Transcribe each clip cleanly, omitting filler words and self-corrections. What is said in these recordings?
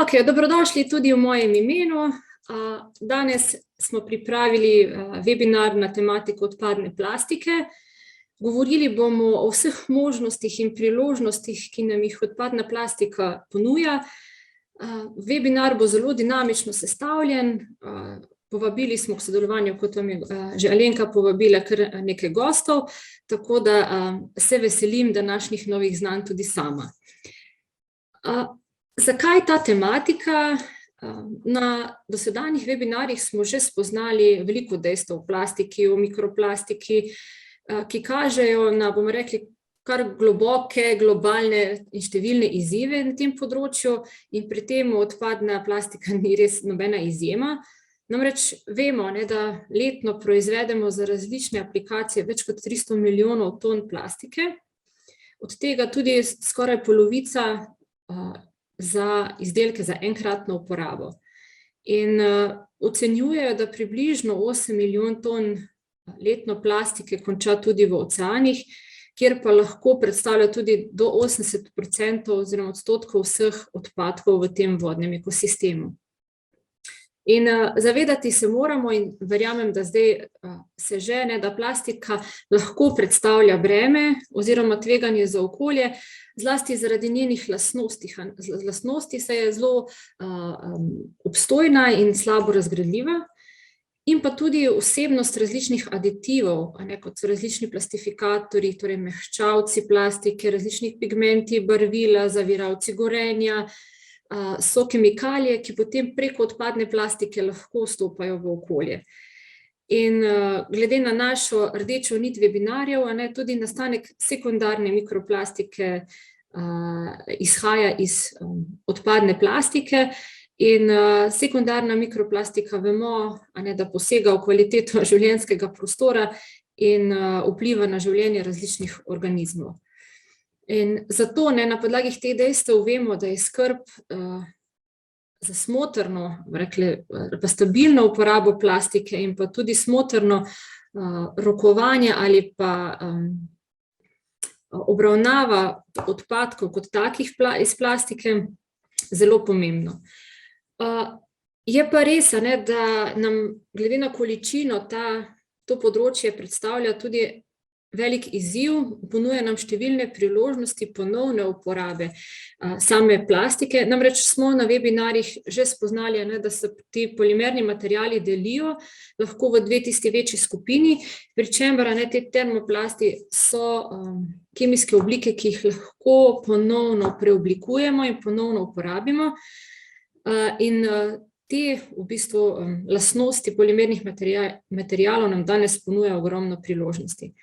Ok, dobrodošli tudi v mojem imenu. Danes smo pripravili webinar na tematiko odpadne plastike. Govorili bomo o vseh možnostih in priložnostih, ki nam jih odpadna plastika ponuja. Webinar bo zelo dinamično sestavljen. Povabili smo k sodelovanju, kot vam je že Alenka povabila, kar nekaj gostov, tako da se veselim današnjih novih znanj tudi sama. Zakaj ta tematika? Na dosedanjih webinarjih smo že spoznali veliko dejstev o plastiki, o mikroplastiki, ki kažejo na, bomo rekli, kar globoke, globalne in številne izzive na tem področju, in pri tem odpadna plastika ni res nobena izjema. Namreč vemo, da letno proizvedemo za različne aplikacije več kot 300 milijonov ton plastike, od tega tudi skoraj polovica za izdelke za enkratno uporabo. In ocenjujejo, da približno 8 milijon ton letno plastike konča tudi v oceanih, kjer pa lahko predstavlja tudi do 80% oziroma odstotkov vseh odpadkov v tem vodnem ekosistemu. In zavedati se moramo, in verjamem, da zdaj se že, da plastika lahko predstavlja breme oziroma tveganje za okolje, zlasti zaradi njenih lastnosti. Lastnosti se je zelo obstojna in slabo razgradljiva, in pa tudi vsebnost različnih aditivov, kot so različni plastifikatorji, torej mehčavci plastike, različni pigmenti, barvila, zaviralci gorenja, so kemikalije, ki potem preko odpadne plastike lahko vstopajo v okolje. In glede na našo rdečo nit webinarjev, tudi nastanek sekundarne mikroplastike izhaja iz odpadne plastike, in sekundarna mikroplastika vemo, da posega v kvaliteto življenjskega prostora in vpliva na življenje različnih organizmov. In zato na podlagi teh dejstev vemo, da je skrb za smotrno, pa stabilno uporabo plastike in pa tudi smotrno rokovanje ali pa obravnava odpadkov kot takih iz plastike zelo pomembno. Je pa res, da nam glede na količino to področje predstavlja tudi velik izziv, ponuja nam številne priložnosti ponovne uporabe same plastike. Namreč smo na webinarjih že spoznali, da se ti polimerni materiali delijo lahko v dve tisti večji skupini, pri čemer te termoplasti so kemijske oblike, ki jih lahko ponovno preoblikujemo in ponovno uporabimo. In te v bistvu lastnosti polimernih materialov nam danes ponuja ogromno priložnosti.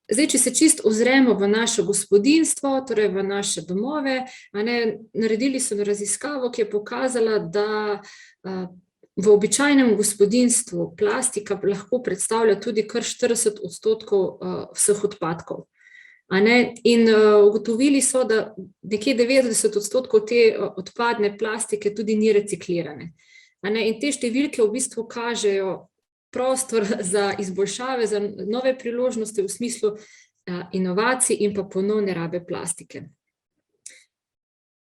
Zdaj, če se čisto ozremo v naše gospodinjstvo, torej v naše domove, naredili so raziskavo, ki je pokazala, da v običajnem gospodinjstvu plastika lahko predstavlja tudi kar 40% vseh odpadkov. In ugotovili so, da nekje 90% te odpadne plastike tudi ni reciklirane. In te številke v bistvu kažejo prostor za izboljšave, za nove priložnosti v smislu inovacij in pa ponovne rabe plastike.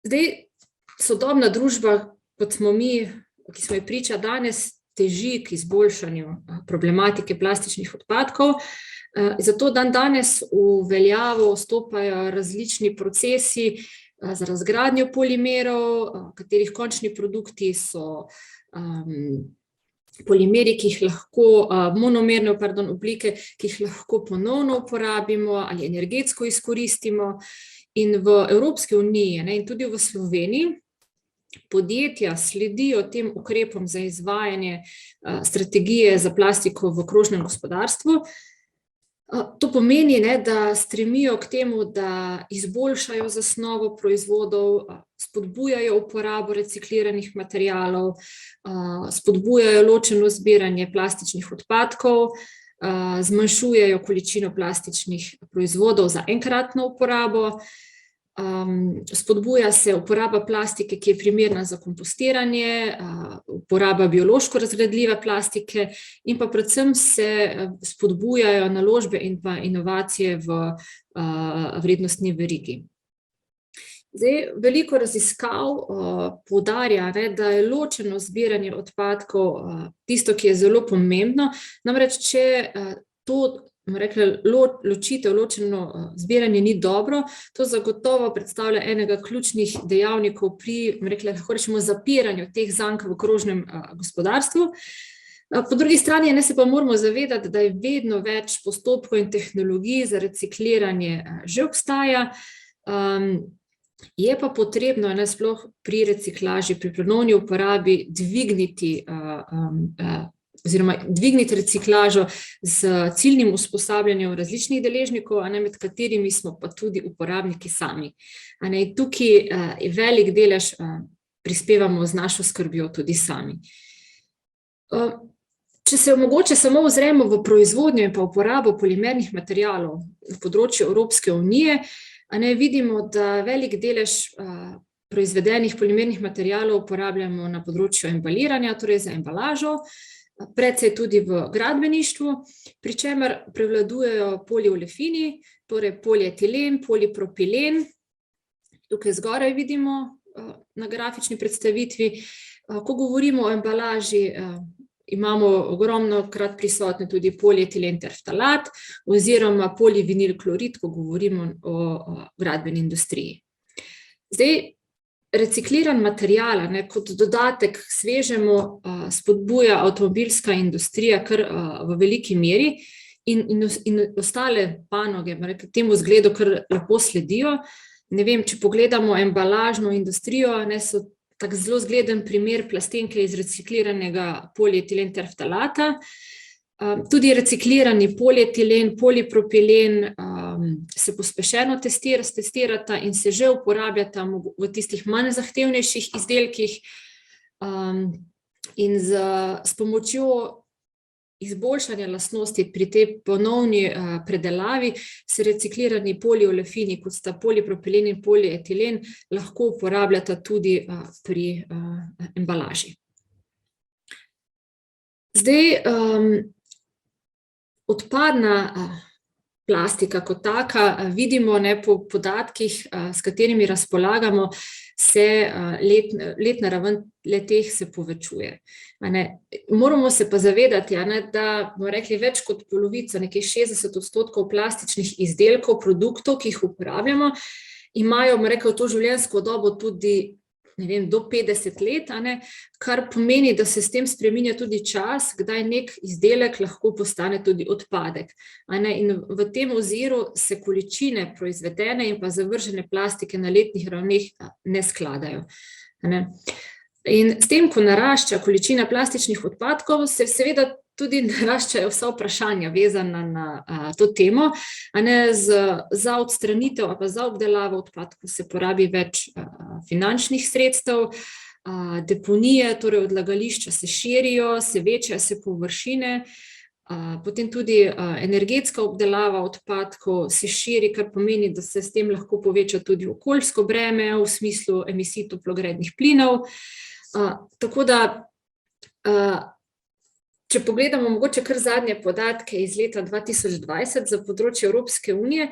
Zdaj, sodobna družba, kot smo mi, ki smo ji priča danes, teži k izboljšanju problematike plastičnih odpadkov, zato danes v veljavo vstopajo različni procesi za razgradnjo polimerov, katerih končni produkti so polimeri, ki jih lahko, monomerne oblike, ki jih lahko ponovno uporabimo ali energetsko izkoristimo. In v Evropski uniji in tudi v Sloveniji podjetja sledijo tem ukrepom za izvajanje strategije za plastiko v krožnem gospodarstvu. To pomeni, da stremijo k temu, da izboljšajo zasnovo proizvodov, spodbujajo uporabo recikliranih materialov, spodbujajo ločeno zbiranje plastičnih odpadkov, zmanjšujejo količino plastičnih proizvodov za enkratno uporabo, spodbuja se uporaba plastike, ki je primerna za kompostiranje, uporaba biološko razgradljive plastike in pa predvsem se spodbujajo naložbe in pa inovacije v vrednostni verigi. Zdaj, veliko raziskav poudarja, da je ločeno zbiranje odpadkov tisto, ki je zelo pomembno. Namreč, če to ločeno zbiranje ni dobro, to zagotovo predstavlja enega ključnih dejavnikov pri, lahko rečemo, zapiranju teh zank v krožnem gospodarstvu. Po drugi strani se pa moramo zavedati, da je vedno več postopkov in tehnologij za recikliranje že obstaja. Je pa potrebno, sploh pri reciklaži, pri ponovni uporabi dvigniti reciklažo z ciljnim usposabljanjem različnih deležnikov, med katerimi smo pa tudi uporabniki sami. Tukaj je velik delež prispevamo z našo skrbjo tudi sami. Če se mogoče samo ozremo v proizvodnjo in pa uporabo polimernih materialov na področju Evropske unije, vidimo, da velik delež proizvedenih polimernih materialov uporabljamo na področju embaliranja, torej za embalažo, precej tudi v gradbeništvu, pri čemer prevladujejo poliolefini, torej polietilen, polipropilen. Tukaj zgoraj vidimo na grafični predstavitvi. Ko govorimo o embalaži, imamo ogromno krat prisotne tudi polietilen terftalat oziroma polivinil klorid, ko govorimo o gradbeni industriji. Zdaj, recikliran material, kot dodatek k svežemu, spodbuja avtomobilska industrija kar v veliki meri in ostale panoge temu zgledu kar lepo sledijo. Ne vem, če pogledamo embalažno industrijo, so tak zelo zgleden primer plastenke iz recikliranega polietilen terftalata. Tudi reciklirani polietilen, polipropilen se pospešeno testirata in se že uporabljata v tistih manj zahtevnejših izdelkih in s pomočjo izboljšanja lastnosti pri tej ponovni predelavi se reciklirani poliolefini, kot sta polipropilen in polietilen, lahko uporabljata tudi pri embalaži. Zdaj, odpadna plastika kot taka, vidimo po podatkih, s katerimi razpolagamo, se letna raven le-teh se povečuje. Moramo se pa zavedati, da bomo rekli več kot polovica, nekje 60% plastičnih izdelkov, produktov, ki jih uporabljamo, imajo, to življenjsko dobo tudi, do 50 let, kar pomeni, da se s tem spreminja tudi čas, kdaj nek izdelek lahko postane tudi odpadek. In v tem oziru se količine proizvedene in pa zavržene plastike na letnih ravneh ne skladajo. In s tem, ko narašča količina plastičnih odpadkov, se seveda tudi naraščajo vsa vprašanja vezana na to temo. Za odstranitev ali pa za obdelavo odpadkov se porabi več finančnih sredstev, deponije, torej odlagališča se širijo, se večajo se površine, potem tudi energetska obdelava odpadkov se širi, kar pomeni, da se s tem lahko poveča tudi okoljsko breme v smislu emisij toplogrednih plinov. Tako da, če pogledamo mogoče kar zadnje podatke iz leta 2020 za področje Evropske unije,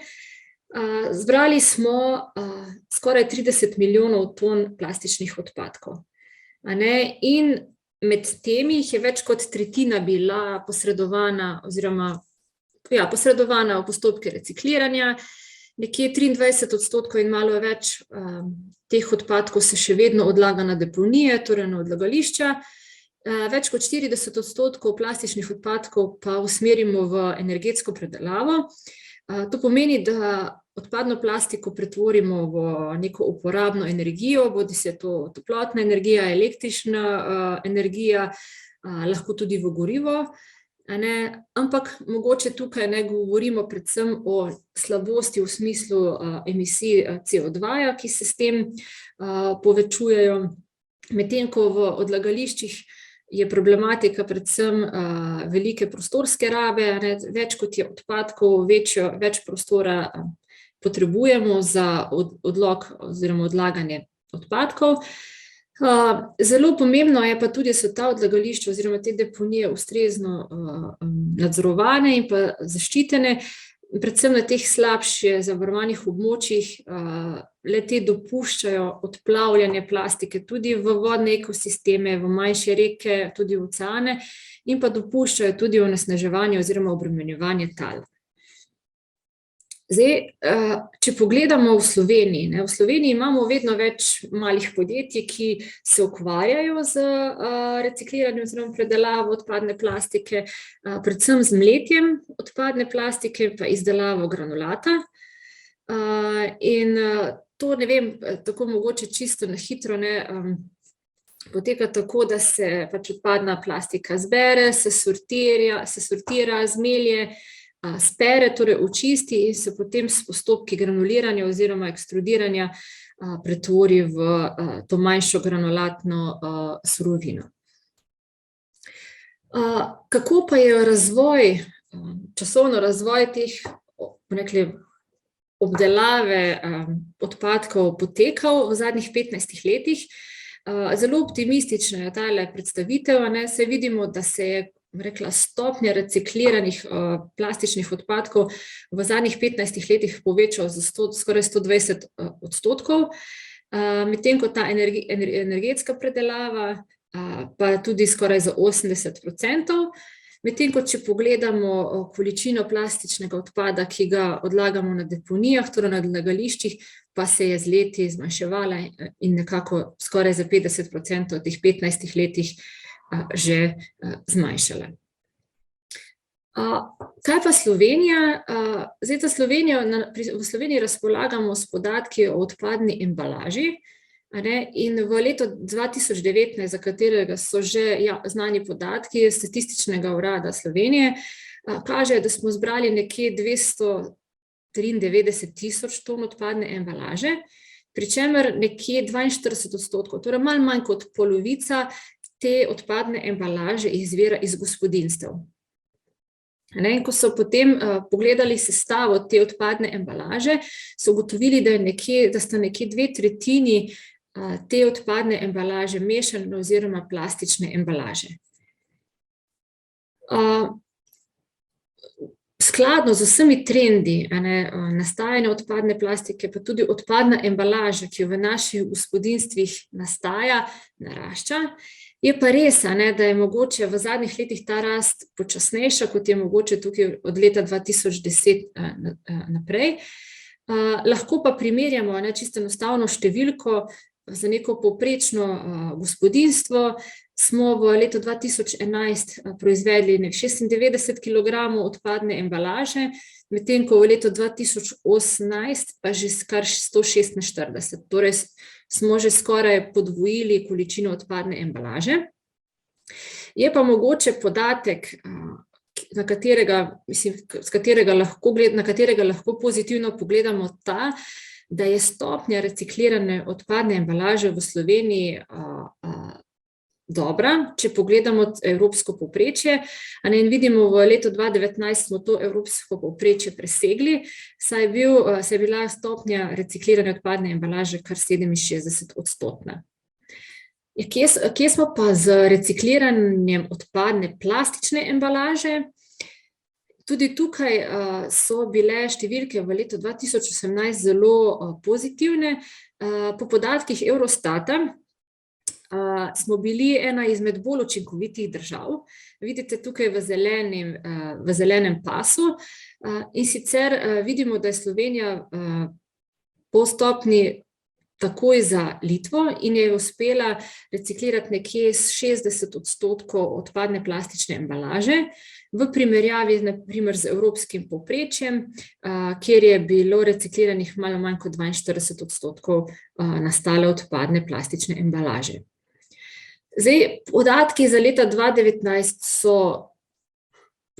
zbrali smo skoraj 30 milijonov ton plastičnih odpadkov. In med temi jih je več kot tretjina bila posredovana v postopke recikliranja, nekje 23% in malo več teh odpadkov se še vedno odlaga na deponije, torej na odlagališča. Več kot 40% plastičnih odpadkov pa usmerimo v energetsko predelavo. To pomeni, da odpadno plastiko pretvorimo v neko uporabno energijo, bodisi je to toplotna energija, električna energija, lahko tudi v gorivo. Ampak mogoče tukaj govorimo predvsem o slabosti v smislu emisij CO2, ki se s tem povečujejo, medtem ko v odlagališčih je problematika predvsem velike prostorske rabe, več kot je odpadkov, več prostora potrebujemo za odlog oziroma odlaganje odpadkov. Zelo pomembno je pa tudi, da so ta odlagališča oziroma te deponije ustrezno nadzorovane in pa zaščitene. predvsem na teh slabše zavarovanih območjih, le-te dopuščajo odplavljanje plastike tudi v vodne ekosisteme, v manjše reke, tudi v oceane, in pa dopuščajo tudi onesnaževanje oziroma obremenjevanje tal. Zdaj, če pogledamo v Sloveniji imamo vedno več malih podjetij, ki se ukvarjajo z recikliranjem oziroma predelavo odpadne plastike, predvsem z mletjem odpadne plastike pa izdelavo granulata. In to, ne vem, tako mogoče čisto na hitro, poteka tako, da se pač odpadna plastika zbere, se sortira, zmelje, spere, torej očisti in se potem s postopki granuliranja oziroma ekstrudiranja pretvori v to manjšo granulatno surovino. Kako pa je časovno razvoj teh, obdelave odpadkov potekal v zadnjih 15 letih? Zelo optimistična je tale predstavitev, saj vidimo, da se je stopnja recikliranih plastičnih odpadkov v zadnjih 15 letih povečal za skoraj 120%, medtem ko ta energetska predelava pa tudi skoraj za 80%, medtem ko če pogledamo količino plastičnega odpada, ki ga odlagamo na deponijah, torej na odlagališčih, pa se je z leti zmanjševala in nekako skoraj za 50% v teh 15 letih že zmanjšala. Kaj pa Slovenija? Zdaj, v Sloveniji razpolagamo s podatki o odpadni embalaži, in v letu 2019, za katerega so že znani podatki Statističnega urada Slovenije, kažejo, da smo zbrali nekje 293 tisoč ton odpadne embalaže, pri čemer nekje 42%, torej malo manj kot polovica te odpadne embalaže izvira iz gospodinjstev. In ko so potem pogledali sestavo te odpadne embalaže, so ugotovili, da sta nekje 2/3 te odpadne embalaže mešane oziroma plastične embalaže. Skladno z vsemi trendi nastajanja odpadne plastike, pa tudi odpadna embalaža, ki v naših gospodinjstvih nastaja, narašča, je pa res, da je mogoče v zadnjih letih ta rast počasnejša, kot je mogoče tukaj od leta 2010 naprej. Lahko pa primerjamo čisto enostavno številko za neko povprečno gospodinjstvo. Smo v letu 2011 proizvedli 96 kilogramov odpadne embalaže, medtem ko v letu 2018 pa že kar 146, torej smo že skoraj podvojili količino odpadne embalaže. Je pa mogoče podatek, na katerega lahko pozitivno pogledamo ta, da je stopnja reciklirane odpadne embalaže v Sloveniji dobra, če pogledamo evropsko povprečje, in vidimo, v letu 2019 smo to evropsko povprečje presegli, saj je bila stopnja reciklirane odpadne embalaže kar 67%. Kje smo pa z recikliranjem odpadne plastične embalaže? Tudi tukaj so bile številke v letu 2018 zelo pozitivne. Po podatkih Eurostata smo bili ena izmed bolj učinkovitih držav. Vidite tukaj v zelenem pasu, in sicer vidimo, da je Slovenija po stopnji takoj za Litvo in je uspela reciklirati nekje 60% odpadne plastične embalaže, v primerjavi na primer z evropskim povprečjem, kjer je bilo recikliranih malo manj kot 42% nastale odpadne plastične embalaže. Zdaj, podatki za leta 2019 so,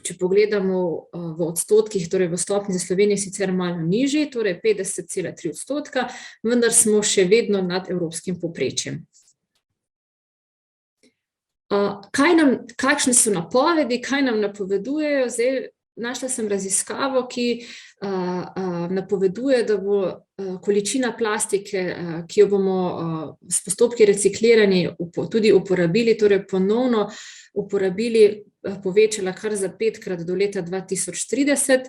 če pogledamo v odstotkih, torej v stopnji za Slovenijo sicer malo nižji, torej 50,3%, vendar smo še vedno nad evropskim povprečjem. Kakšne so napovedi, kaj nam napovedujejo? Zdaj, našla sem raziskavo, ki napoveduje, da bo količina plastike, ki jo bomo s postopki recikliranja tudi uporabili, torej ponovno uporabili, povečala kar za 5-krat do leta 2030.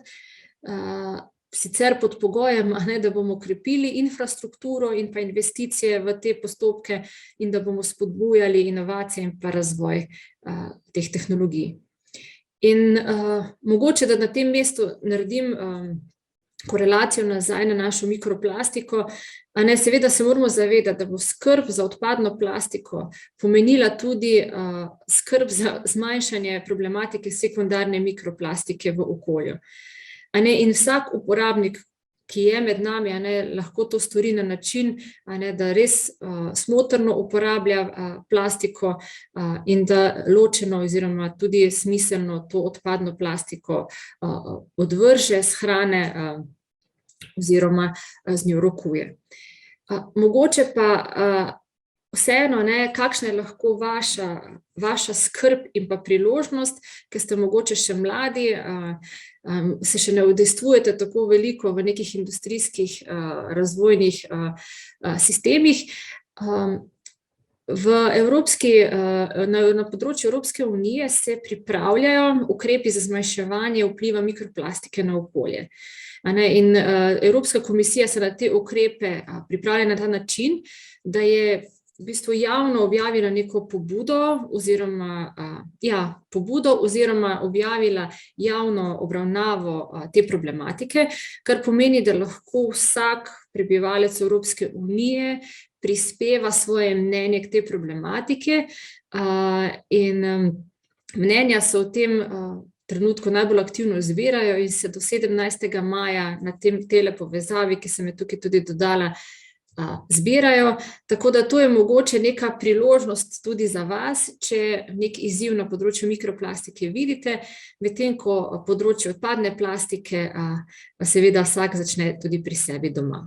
sicer pod pogojem, da bomo krepili infrastrukturo in pa investicije v te postopke in da bomo spodbujali inovacije in pa razvoj teh tehnologij. In mogoče, da na tem mestu naredim korelacijo nazaj na našo mikroplastiko, seveda se moramo zavedati, da bo skrb za odpadno plastiko pomenila tudi skrb za zmanjšanje problematike sekundarne mikroplastike v okolju. In vsak uporabnik, ki je med nami, lahko to stori na način, da res smotrno uporablja plastiko in da ločeno oziroma tudi smiselno to odpadno plastiko odvrže, shrane oziroma z njo rokuje. Mogoče pa vseeno, kakšna je lahko vaša skrb in pa priložnost, ker ste mogoče še mladi, se še ne udejstvujete tako veliko v nekih industrijskih razvojnih sistemih. Na področju Evropske unije se pripravljajo ukrepi za zmanjševanje vpliva mikroplastike na okolje. In Evropska komisija se na te ukrepe pripravlja na ta način, da je v bistvu javno objavila neko pobudo oziroma objavila javno obravnavo te problematike, kar pomeni, da lahko vsak prebivalec Evropske unije prispeva svoje mnenje k tej problematike in mnenja se v tem trenutku najbolj aktivno zbirajo in se do 17. maja na tele povezavi, ki sem je tukaj tudi dodala, zbirajo, tako da to je mogoče neka priložnost tudi za vas, če nek izziv na področju mikroplastike vidite, medtem ko področju odpadne plastike seveda vsak začne tudi pri sebi doma.